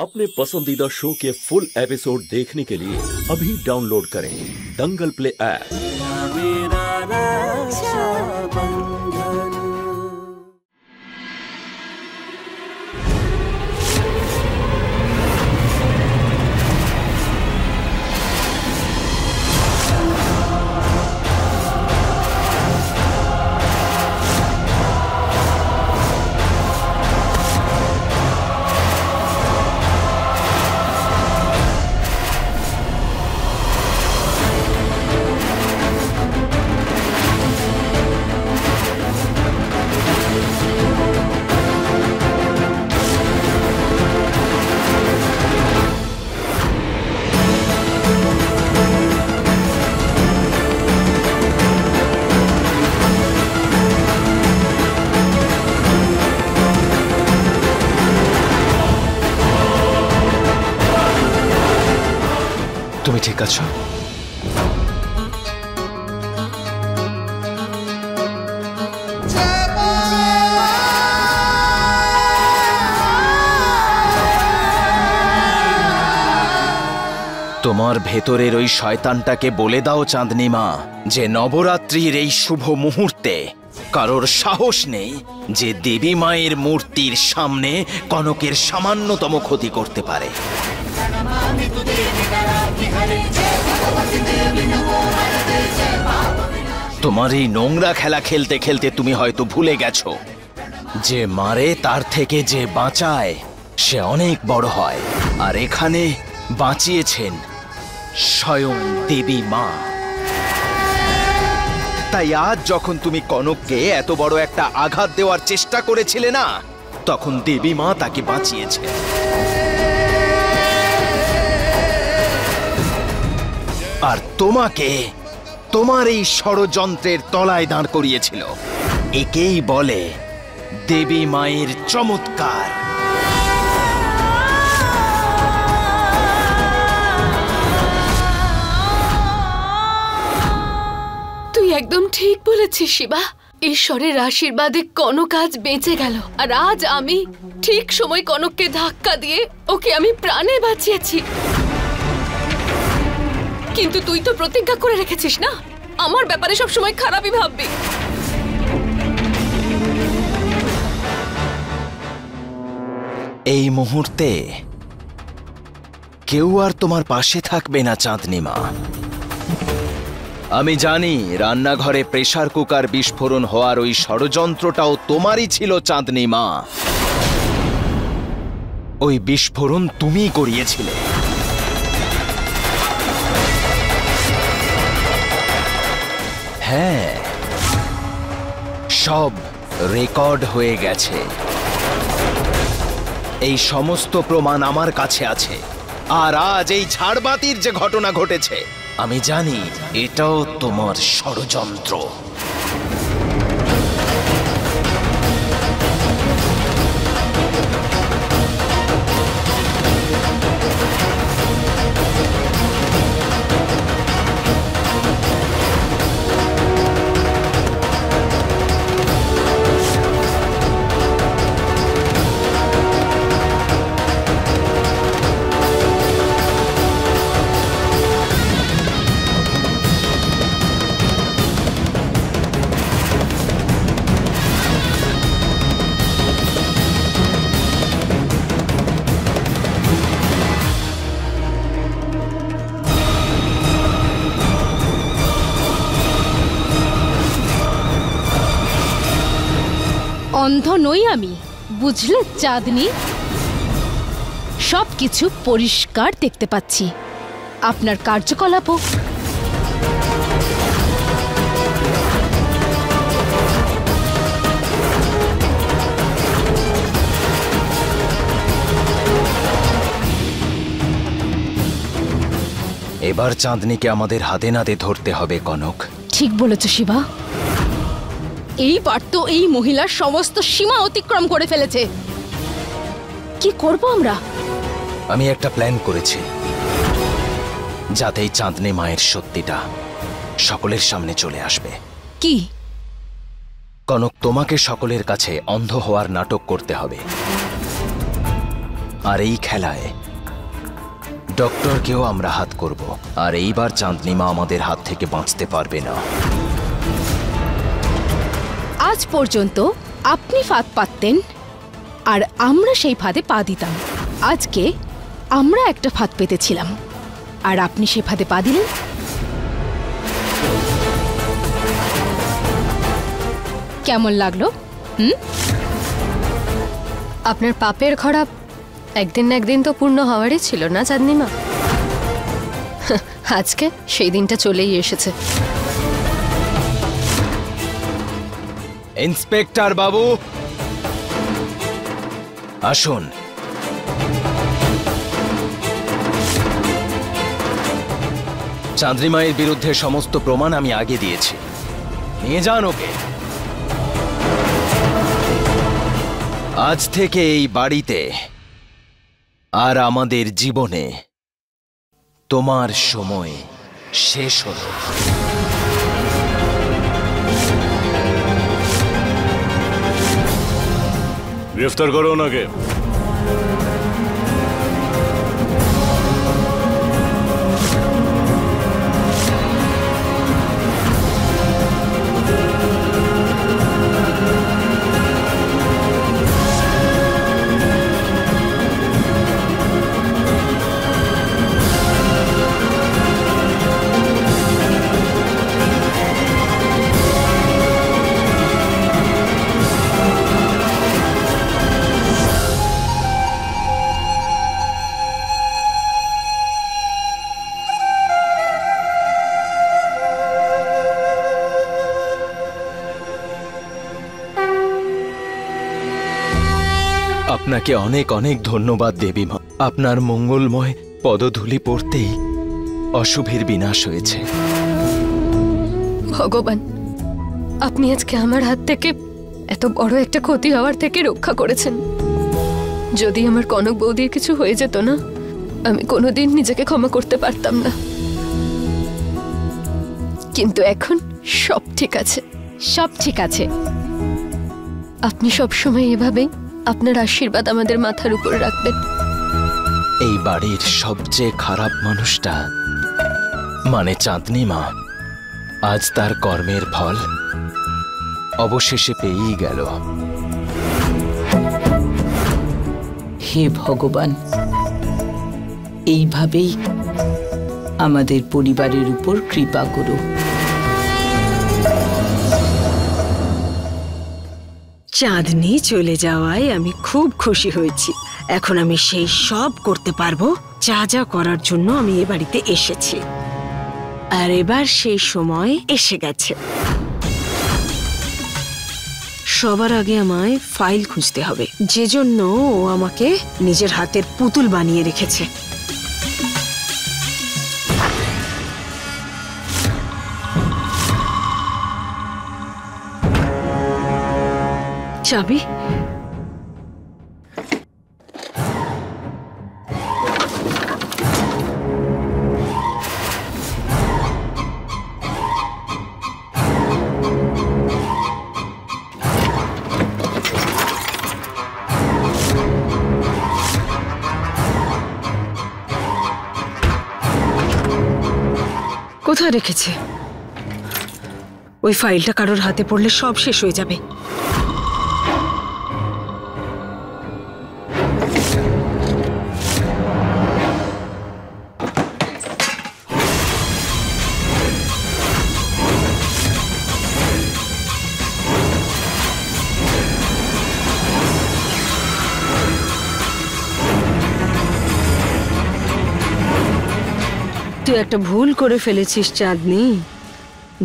अपने पसंदीदा शो के फुल एपिसोड देखने के लिए अभी डाउनलोड करें दंगल प्ले ऐप। তুমি ঠিক আছো? তোমার ভেতরের ওই শয়তানটাকে বলে দাও চাঁদনী মা যে নবরাত্রির এই শুভ মুহূর্তে কারোর সাহস নেই যে দেবী মায়ের মূর্তির সামনে কনকের সামান্যতম ক্ষতি করতে পারে। তোমার এই নোংরা খেলা খেলতে খেলতে তুমি হয়তো ভুলে গেছো যে মারে তার থেকে যে বাঁচায় সে অনেক বড় হয়, আর এখানে বাঁচিয়েছেন স্বয়ং দেবী মা। তাই আজ যখন তুমি কনককে এত বড় একটা আঘাত দেওয়ার চেষ্টা করেছিলে না, তখন দেবী মা তাকে বাঁচিয়েছে। আর তোমাকে তোমার এই ষড়যন্ত্রের তলায় দাঁড় করিয়েছিল। একেই বলে দেবী মায়ের চমৎকার। তুই একদম ঠিক বলেছিস শিবা। ঈশ্বরের আশীর্বাদে কনক আজ বেঁচে গেল, আর আজ আমি ঠিক সময় কনককে ধাক্কা দিয়ে ওকে আমি প্রাণে বাঁচিয়েছি। কিন্তু তুই তো প্রতিজ্ঞা করে রেখেছিস না আমার ব্যাপারে সবসময় খারাপই ভাববি। এই মুহূর্তে কেউ আর তোমার পাশে থাকবে না চাঁদনী মা। আমি জানি রান্নাঘরে প্রেসার কুকার বিস্ফোরণ হওয়ার ওই ষড়যন্ত্রটাও তোমারই ছিল চাঁদনী মা। ওই বিস্ফোরণ তুমিই করিয়েছিলে। হ্যাঁ, সব রেকর্ড হয়ে গেছে। এই সমস্ত প্রমাণ আমার কাছে আছে। আর আজ এই ঝাড়বাতির যে ঘটনা ঘটেছে, আমি জানি এটাও তোমার ষড়যন্ত্র। অন্ধ নই আমি, বুঝলে চাঁদনী? সবকিছু পরিষ্কার দেখতে পাচ্ছি, আপনার কার্যকলাপও। এবার চাঁদনীকে আমাদের হাতে নাতে ধরতে হবে কনক। ঠিক বলেছ শিবা। এইবার তো এই মহিলার সমস্ত সীমা অতিক্রম করে ফেলেছে। কি করব আমরা? আমি একটা প্ল্যান করেছি যাতে এই চাঁদনী মায়ের সত্যিটা সকলের সামনে চলে আসবে। কি? কনক, তোমাকে সকলের কাছে অন্ধ হওয়ার নাটক করতে হবে। আর এই খেলায় ডক্টরকেও আমরা হাত করব, আর এইবার চাঁদনিমা আমাদের হাত থেকে বাঁচতে পারবে না। আজ পর্যন্ত আপনি ফাঁদ পাততেন আর আমরা সেই ফাঁদে পা দিতাম। আজকে আমরা একটা ফাঁদ পেতেছিলাম আর আপনি সেই ফাঁদে পা দিলেন। কেমন লাগলো? আপনার পাপের খরা একদিন না একদিন তো পূর্ণ হওয়ারই ছিল না চাঁদনিমা? আজকে সেই দিনটা চলেই এসেছে। ইন্সপেক্টর বাবু আসুন। চাঁদনিমায়ের বিরুদ্ধে সমস্ত প্রমাণ আমি আগে দিয়েছি, নিয়ে যান ওকে। আজ থেকে এই বাড়িতে আর আমাদের জীবনে তোমার সময় শেষ হলো। গ্রেফতার করো ওনাকে। আপনাকে অনেক অনেক ধন্যবাদ দেবী মা। আপনার মঙ্গলময় পদধূলি পড়তেই অশুভের বিনাশ হয়েছে। ভগবান, আপনি আজকে আমার হাত থেকে এত বড় একটা ক্ষতি হওয়ার থেকে রক্ষা করেছেন। যদি আমার কনক বৌদির কিছু হয়ে যেত না, আমি কোনোদিন নিজেকে ক্ষমা করতে পারতাম না। কিন্তু এখন সব ঠিক আছে। সব ঠিক আছে। আপনি সবসময় এভাবেই আপনার আশীর্বাদ আমাদের মাথার উপর রাখবেন। এই বাড়ির সবচেয়ে খারাপ মানুষটা মানে চাঁদনিমা আজ তার কর্মের ফল অবশেষে পেয়েই গেল। হে ভগবান, এইভাবেই আমাদের পরিবারের উপর কৃপা করো। চাঁদনি চলে যাওয়ায় আমি খুব খুশি হয়েছি। এখন আমি সেই সব করতে পারবো যা যা করার জন্য আমি এ বাড়িতে এসেছি। আর এবার সেই সময় এসে গেছে। সবার আগে আমায় ফাইল খুঁজতে হবে, যে জন্য ও আমাকে নিজের হাতের পুতুল বানিয়ে রেখেছে। চাবি? কোথায় রেখেছে? ওই ফাইলটা কারোর হাতে পড়লে সব শেষ হয়ে যাবে। তুই একটা ভুল করে ফেলেছিস চাঁদনি,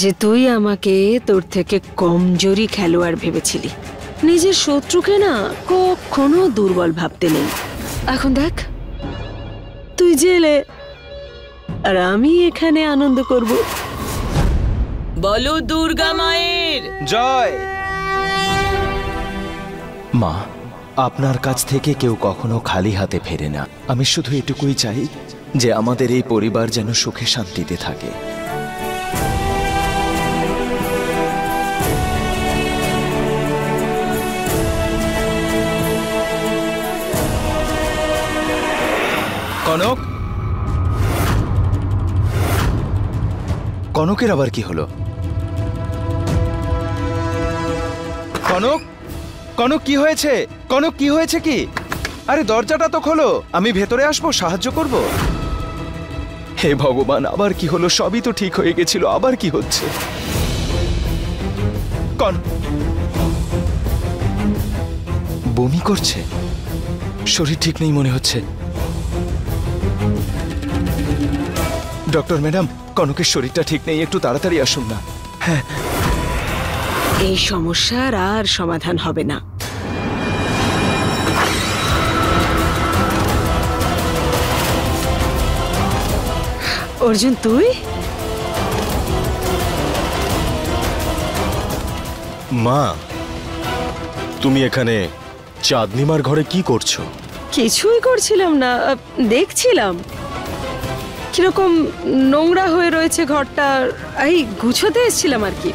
যে তুই আমাকে তোর থেকে কমজোরি খেলোয়াড় ভেবেছিলি। নিজের শত্রুকে না কখনো দুর্বল ভাবতে নেই। এখন দেখ, তুই জেলে আর আমি এখানে আনন্দ করব। বলো দুর্গা মায়ের জয়। মা, আপনার কাছ থেকে কেউ কখনো খালি হাতে ফেরে না। আমি শুধু এটুকুই চাই যে আমাদের এই পরিবার যেন সুখে শান্তিতে থাকে। কনক, কনকের আবার কি হলো? কনক, কনক কি হয়েছে? কনক কি হয়েছে কি? আরে দরজাটা তো খোলো, আমি ভেতরে আসবো, সাহায্য করব। হে ভগবান, আবার কি হলো? সবই তো ঠিক হয়ে গেছিল, আবার কি হচ্ছে? বমি করছে, শরীর ঠিক নেই মনে হচ্ছে। ডক্টর ম্যাডাম, কনকের শরীরটা ঠিক নেই, একটু তাড়াতাড়ি আসুন না। হ্যাঁ, এই সমস্যার আর সমাধান হবে না। অর্জুন, তুই? মা, তুমি এখানে চাঁদনিমার ঘরে কি করছো? কিছুই করছিলাম না, দেখছিলাম কিরকম নোংরা হয়ে রয়েছে ঘরটা, এই গুছোতে এসেছিলাম আর কি।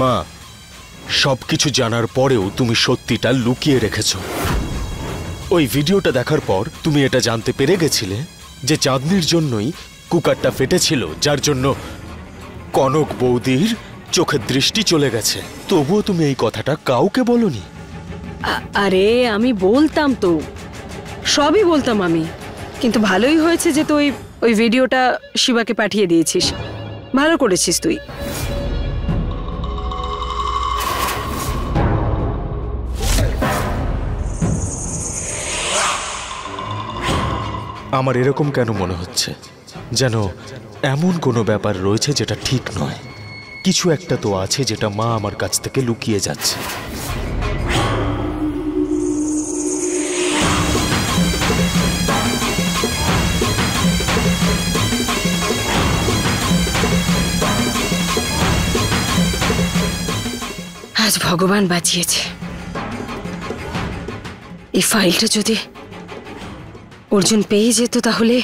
মা, সবকিছু জানার পরেও তুমি সত্যিটা লুকিয়ে রেখেছো। ওই ভিডিওটা দেখার পর তুমি এটা জানতে পেরে গেছিলে যে চাঁদনির জন্যই কুকারটা ফেটেছিল, যার জন্য কনক বৌদির চোখের দৃষ্টি চলে গেছে। তবুও তুমি এই কথাটা কাউকে বলনি। আরে আমি বলতাম তো, সবই বলতাম আমি, কিন্তু ভালোই হয়েছে যে তুই ওই ভিডিওটা শিবাকে পাঠিয়ে দিয়েছিস। ভালো করেছিস তুই। আমার এরকম কেন মনে হচ্ছে যেন এমন কোনো ব্যাপার রয়েছে যেটা ঠিক নয়। কিছু একটা তো আছে যেটা মা আমার কাছ থেকে লুকিয়ে যাচ্ছে। আজ ভগবান বাঁচিয়েছে। এই ফাইলটা যদি অর্জুন পেয়ে যেত তাহলে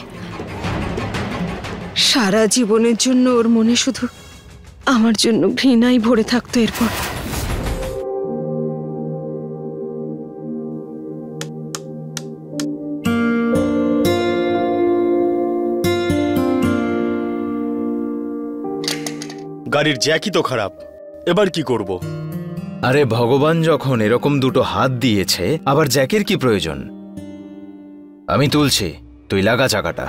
সারা জীবনের জন্য ওর মনে শুধু আমার জন্য ঘৃণাই ভরে থাকতো। এরপর গাড়ির জ্যাকই তো খারাপ, এবার কি করব? আরে ভগবান যখন এরকম দুটো হাত দিয়েছে, আবার জ্যাকের কি প্রয়োজন? আমি তুলছি, তুই লাগা চাকাটা।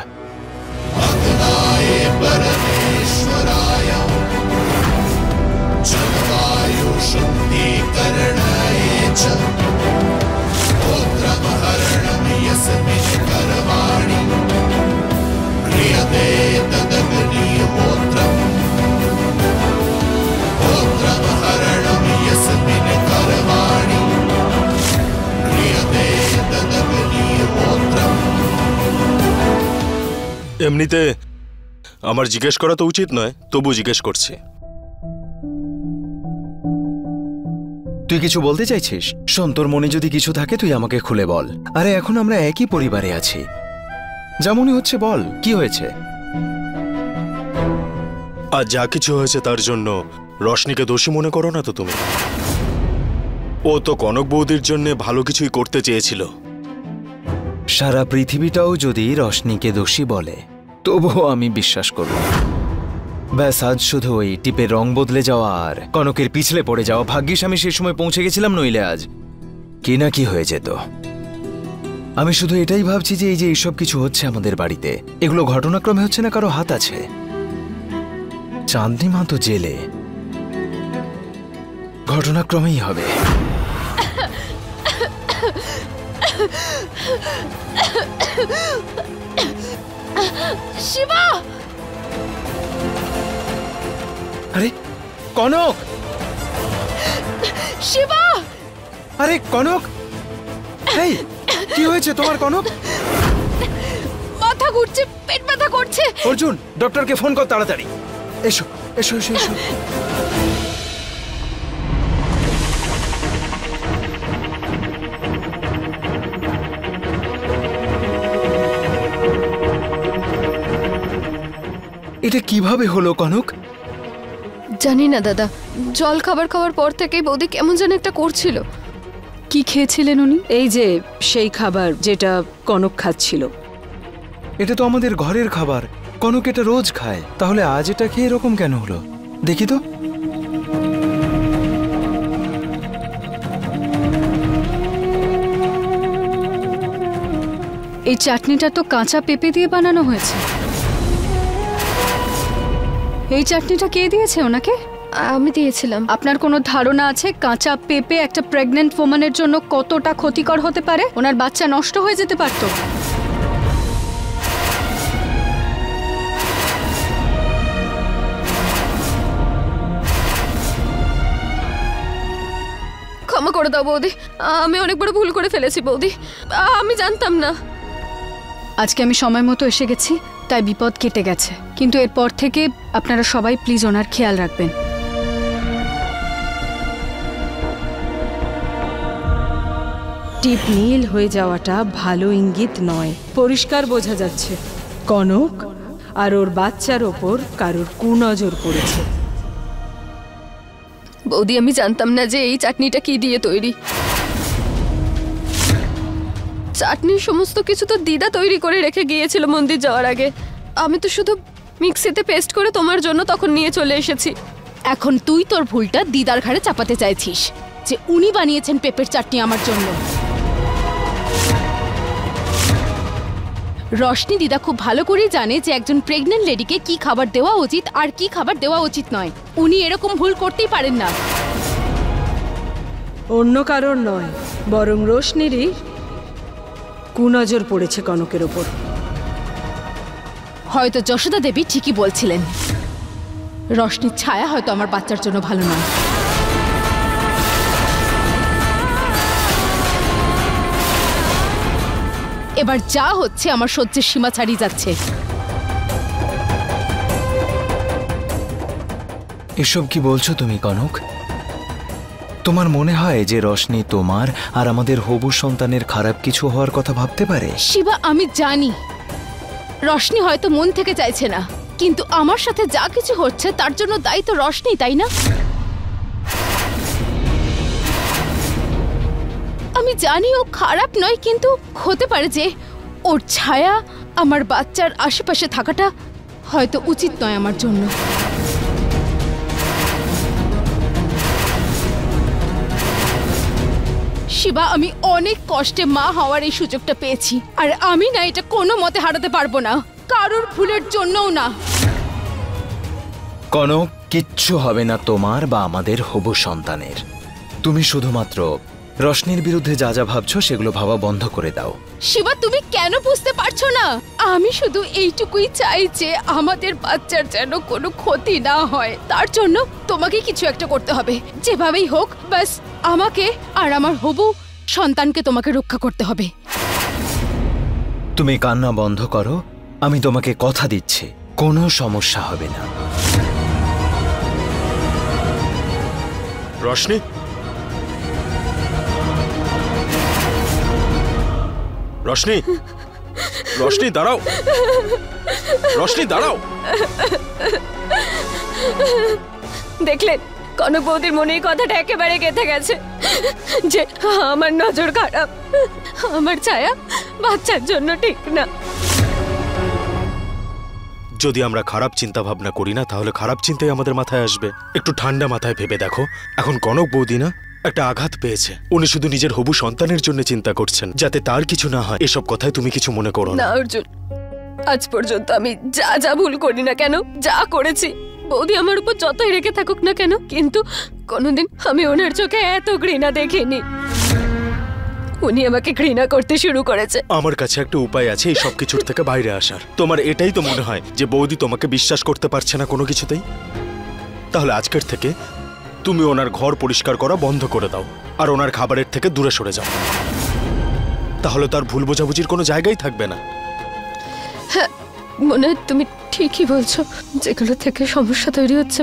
এমনিতে আমার জিজ্ঞেস করা তো উচিত নয়, তবু জিজ্ঞেস করছি। তুই কিছু বলতে চাইছিস? শোন, তোর মনে যদি কিছু থাকে তুই আমাকে খুলে বল। আরে এখন আমরা একই পরিবারে আছি, যেমনই হচ্ছে বল, কি হয়েছে? আর যা কিছু হয়েছে তার জন্য রশনিকে দোষী মনে করো না তো তুমি? ও তো কনক বৌদির জন্য ভালো কিছুই করতে চেয়েছিল। সারা পৃথিবীটাও যদি রশনিকে দোষী বলে তবুও আমি বিশ্বাস করব। ব্যাস, আজ শুধু ওই টিপের রং বদলে যাওয়া আর কনকের পিছলে পড়ে যাওয়া। ভাগ্যিস আমি সেই সময় পৌঁছে গেছিলাম, নইলে আজ কি না কি হয়ে যেত। আমি শুধু এটাই ভাবছি যে এই যে এইসব কিছু হচ্ছে আমাদের বাড়িতে, এগুলো ঘটনাক্রমে হচ্ছে না কারো হাত আছে? চাঁদনি মা তো জেলে, ঘটনাক্রমেই হবে। শিবা! আরে কনক! শিবা! আরে কনক! এই কি হয়েছে তোমার কনক? মাথা ঘুরছে, পেট ব্যথা করছে। অর্জুন, ডক্টরকে ফোন কর তাড়াতাড়ি। এসো এসো এসো এসো। এটা কিভাবে হলো কনক? জানি না দাদা, জল খাবার খাওয়ার পর থেকেই বৌদি কেমন যেন একটা করছিল। কি খেয়েছিলেন উনি? এই যে সেই খাবার যেটা কনক খাচ্ছিল। এটা তো আমাদের ঘরের খাবার, কনক এটা রোজ খায়, তাহলে আজ এটা খেয়ে এরকম কেন হলো? দেখি তো। এই চাটনিটা তো কাঁচা পেঁপে দিয়ে বানানো হয়েছে। এই চাটনিটা কে দিয়েছে ওনাকে? আমি দিয়েছিলাম। আপনার কোনো ধারণা আছে কাঁচা পেঁপে একটা প্রেগন্যান্ট ওম্যানের জন্য কতটা ক্ষতিকর হতে পারে? ওনার বাচ্চা নষ্ট হয়ে যেতে পারতো। ক্ষমা করে দাও বৌদি, আমি অনেক বড় ভুল করে ফেলেছি বৌদি, আমি জানতাম না। আজকে আমি সময় মতো এসে গেছি, তাই বিপদ কেটে গেছে, কিন্তু এরপর থেকে আপনারা সবাই প্লিজ ওনার খেয়াল রাখবেন। টিপ নীল হয়ে যাওয়াটা ভালো ইঙ্গিত নয়। পরিষ্কার বোঝা যাচ্ছে কনক আর ওর বাচ্চার ওপর কারোর কুনজর পড়েছে। বৌদি আমি জানতাম না যে এই চাটনিটা কি দিয়ে তৈরি। চাটনির সমস্ত কিছু তো দিদা তৈরি করে রেখে গিয়েছিল মন্দির যাওয়ার আগে। আমি তো শুধু মিক্সিতে পেস্ট করে তোমার জন্য তখন নিয়ে চলে এসেছি। এখন তুই তোর ভুলটা দিদার ঘাড়ে চাপাতে চাইছিস যে উনি বানিয়েছেন পেঁপের চাটনি আমার জন্য। রশনি দিদা খুব ভালো করেই জানে যে একজন প্রেগন্যান্ট লেডিকে কি খাবার দেওয়া উচিত আর কি খাবার দেওয়া উচিত নয়। উনি এরকম ভুল করতেই পারেন না। অন্য কারোর নয়, বরং রোশনিরই কুনজর পড়েছে কনকের ওপর। হয়তো যশোদা দেবী ঠিকই বলছিলেন, রশনির ছায়া হয়তো আমার বাচ্চার জন্য ভালো নয়। এবার যা হচ্ছে আমার সহ্যের সীমা ছাড়িয়ে যাচ্ছে। এসব কি বলছো তুমি কনক? তোমার মনে হয় যে রশনি তোমার আর আমাদের হবু সন্তানের খারাপ কিছু হওয়ার কথা ভাবতে পারে? শিবা, আমি জানি রশনি হয়তো মন থেকে চাইছে না, কিন্তু আমার সাথে যা কিছু হচ্ছে তার জন্য দায়ী তো রশনি, তাই না? আমি জানি ও খারাপ নয়, কিন্তু হতে পারে যে ওর ছায়া আমার বাচ্চার আশেপাশে থাকাটা হয়তো উচিত নয় আমার জন্য। শিবা, আমি অনেক কষ্টে মা হওয়ার এই সুযোগটা পেয়েছি, আর আমি না এটা কোনো মতে হারাতে পারবো না, কারোর ভুলের জন্যও না। কনক, কিচ্ছু হবে না তোমার বা আমাদের হবু সন্তানের। তুমি শুধুমাত্র রশনির বিরুদ্ধে যা যা ভাবছো সেগুলো ভাবা বন্ধ করে দাও। শিবা, তুমি কেন বুঝতে পারছো না? আমি শুধু এইটুকুই চাই যে আমাদের বাচ্চার যেন কোনো ক্ষতি না হয়। তার জন্য তোমাকে কিছু একটা করতে হবে, যেভাবেই হোক। ব্যাস আমাকে আর আমার হবু সন্তানকে তোমাকে রক্ষা করতে হবে। তুমি কান্না বন্ধ করো, আমি তোমাকে কথা দিচ্ছি কোনো সমস্যা হবে না। রশনি, রশনি, রশনি দাঁড়াও, রশনি দাঁড়াও। দেখলেন কনক বৌদির মনে এই কথাটা একেবারে গেঁথে গেছে যে আমার নজর খারাপ, আমার ছায়া বাচ্চার জন্য ঠিক না। যদি আমরা খারাপ চিন্তা ভাবনা করি না তাহলে খারাপ চিন্তাই আমাদের মাথায় আসবে। একটু ঠান্ডা মাথায় ভেবে দেখো, এখন কনক বৌদি না একটা আঘাত পেয়েছে, উনি শুধু নিজের হবু সন্তানের জন্য চিন্তা করছেন যাতে তার কিছু না হয়। এসব কথায় তুমি কিছু মনে করো না না। অর্জুন, আজ পর্যন্ত আমি যা যা ভুল করি না কেন, যা করেছি, বৌদি আমার উপর যতই রেখে থাকুক না কেন, কিন্তু কোনোদিন আমি ওনার চোখে এত ঘৃণা দেখিনি। উনি আমাকে ঘৃণা করতে শুরু করেছে। আমার কাছে একটা উপায় আছে এই সব কিছুর থেকে বাইরে আসার। তোমার এটাই তো মনে হয় যে বৌদি তোমাকে বিশ্বাস করতে পারছে না কোনো কিছুতেই? তাহলে আজকের থেকে তুমি ওনার ঘর পরিষ্কার করা বন্ধ করে দাও আর ওনার খাবারের থেকে দূরে সরে যাও। তাহলে তার ভুল বোঝাবুঝির কোনো জায়গাই থাকবে না। হ্যাঁ, মনে হয় তুমি ঠিকই বলছো। যেগুলো থেকে সমস্যা তৈরি হচ্ছে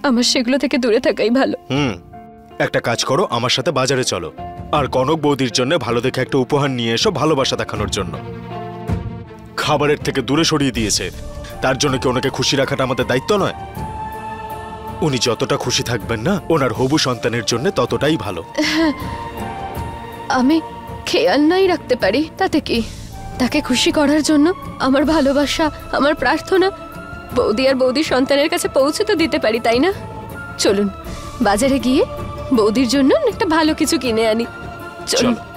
আমার সেগুলো থেকে দূরে থাকাই ভালো। একটা কাজ করো, আমার সাথে বাজারে চলো আর কনক বৌদির জন্য ভালো দেখে একটা উপহার নিয়ে এসো, ভালোবাসা দেখানোর জন্য। খাবারের থেকে দূরে সরিয়ে দিয়েছে, তার জন্য কি ওনাকে খুশি রাখাটা আমাদের দায়িত্ব নয়? উনি যতটা খুশি থাকবেন না ওনার হবু সন্তানের জন্য ততটাই ভালো। আমি খেয়াল নাই রাখতে পারি তাতে কি? তাকে খুশি করার জন্য আমার ভালোবাসা, আমার প্রার্থনা বৌদি আর বৌদির সন্তানের কাছে পৌঁছে তো দিতে পারি, তাই না? চলুন বাজারে গিয়ে বৌদির জন্য একটা ভালো কিছু কিনে আনি। চলুন। চলো।